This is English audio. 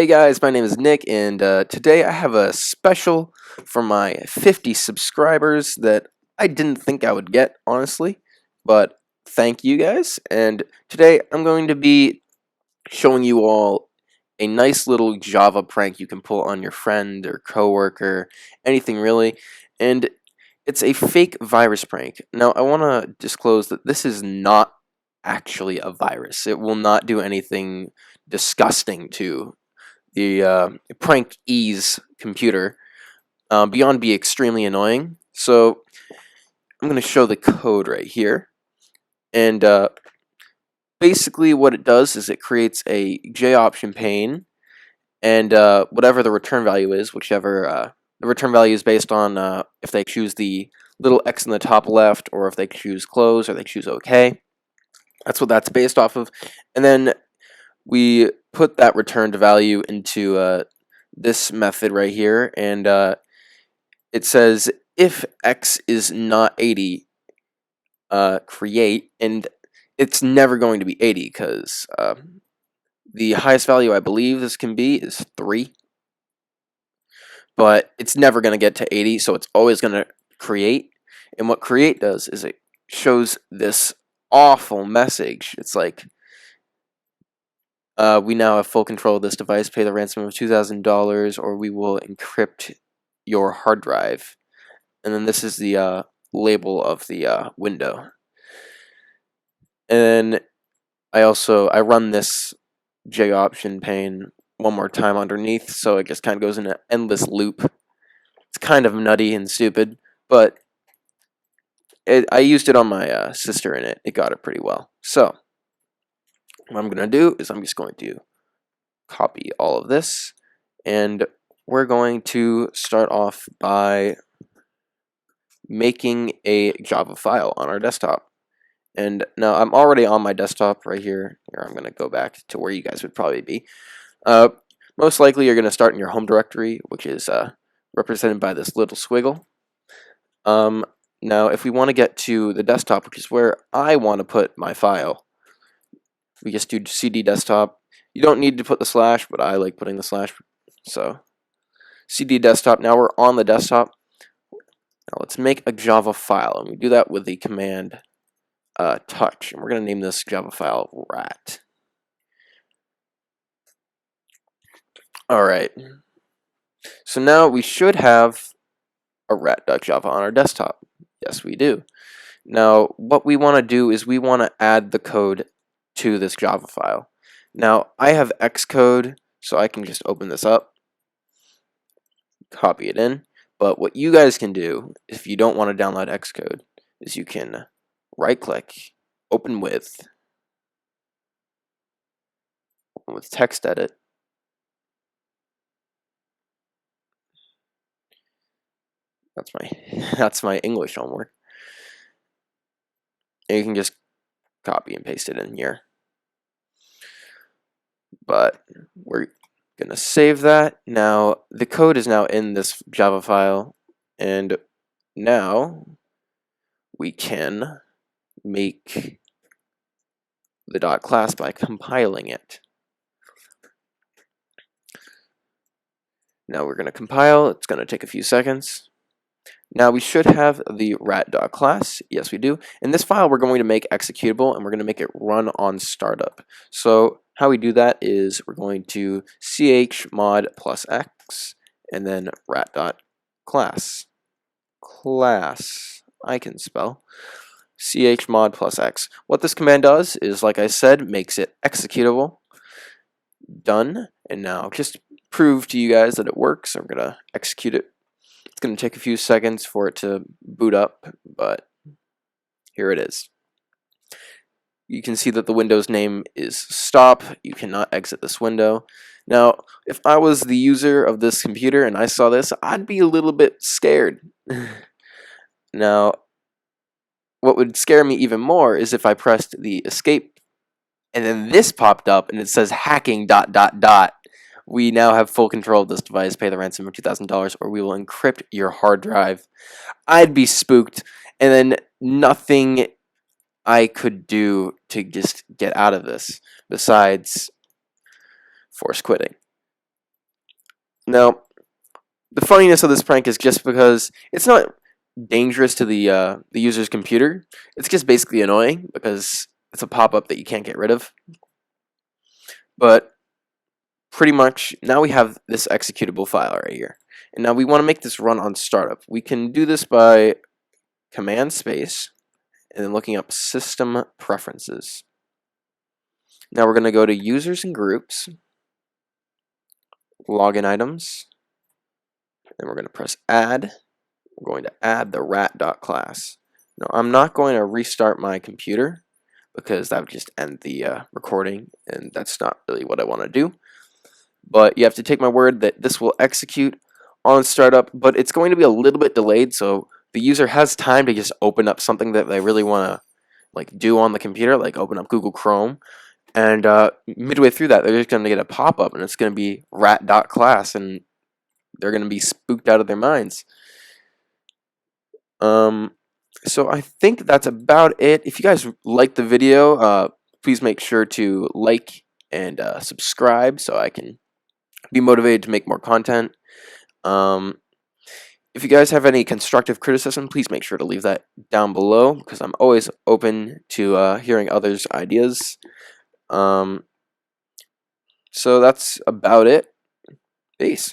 Hey guys, my name is Nick, and today I have a special for my 50 subscribers that I didn't think I would get, honestly, but thank you guys. And today I'm going to be showing you all a nice little Java prank you can pull on your friend or coworker, anything really, and it's a fake virus prank. Now, I want to disclose that this is not actually a virus. It will not do anything disgusting to the prank ease computer beyond be extremely annoying. So I'm going to show the code right here, and basically what it does is it creates a JOptionPane, and whatever the return value is, whichever the return value is based on if they choose the little X in the top left, or if they choose close, or they choose OK. That's what that's based off of, and then we put that returned value into this method right here, and it says if x is not 80, create, and it's never going to be 80 because the highest value I believe this can be is 3, but it's never going to get to 80, so it's always going to create. And what create does is it shows this awful message. It's like, we now have full control of this device. Pay the ransom of $2,000 or we will encrypt your hard drive. And then this is the label of the window. And I run this JOptionPane one more time underneath, so it just kind of goes in an endless loop. It's kind of nutty and stupid, but I used it on my sister, and it got it pretty well. So what I'm going to do is I'm just going to copy all of this, and we're going to start off by making a Java file on our desktop. And now I'm already on my desktop right here. Here, I'm going to go back to where you guys would probably be. Most likely you're going to start in your home directory, which is represented by this little squiggle. Now if we want to get to the desktop, which is where I want to put my file, we just do cd desktop. You don't need to put the slash, but I like putting the slash. So cd desktop. Now we're on the desktop. Now let's make a Java file, and we do that with the command touch, and we're going to name this Java file rat. Alright, so now we should have a rat.java on our desktop. Yes, we do. Now what we want to do is we want to add the code to this Java file. Now I have Xcode, so I can just open this up, copy it in, but what you guys can do if you don't want to download Xcode is you can right click, open with text edit, that's my English homework, and you can just copy and paste it in here. But we're gonna save that. Now the code is now in this Java file, and now we can make the .class by compiling it. Now we're going to compile. It's going to take a few seconds. Now we should have the rat.class. Yes, we do. In this file, we're going to make executable, and we're going to make it run on startup. So how we do that is we're going to chmod plus x, and then rat.class. Class, I can spell. chmod plus x. What this command does is, like I said, makes it executable. Done. And now just prove to you guys that it works. I'm going to execute it. It's going to take a few seconds for it to boot up, but here it is. You can see that the window's name is stop. You cannot exit this window. Now, if I was the user of this computer and I saw this, I'd be a little bit scared. Now, what would scare me even more is if I pressed the escape and then this popped up and it says hacking ... We now have full control of this device. Pay the ransom of $2,000 or we will encrypt your hard drive. I'd be spooked, and then nothing I could do to just get out of this besides force quitting. Now, the funniness of this prank is just because it's not dangerous to the user's computer. It's just basically annoying because it's a pop-up that you can't get rid of. But pretty much now we have this executable file right here. And now we want to make this run on startup. We can do this by command space and then looking up system preferences. Now we're going to go to users and groups, login items, and we're going to press add. We're going to add the rat.class. Now I'm not going to restart my computer because that would just end the recording, and that's not really what I want to do. But you have to take my word that this will execute on startup, but it's going to be a little bit delayed, so the user has time to just open up something that they really want to do on the computer, like open up Google Chrome, and midway through that they're just going to get a pop-up and it's going to be rat.class, and they're going to be spooked out of their minds. So I think that's about it. If you guys liked the video, please make sure to like and subscribe so I can be motivated to make more content. If you guys have any constructive criticism, please make sure to leave that down below because I'm always open to hearing others' ideas. So that's about it. Peace.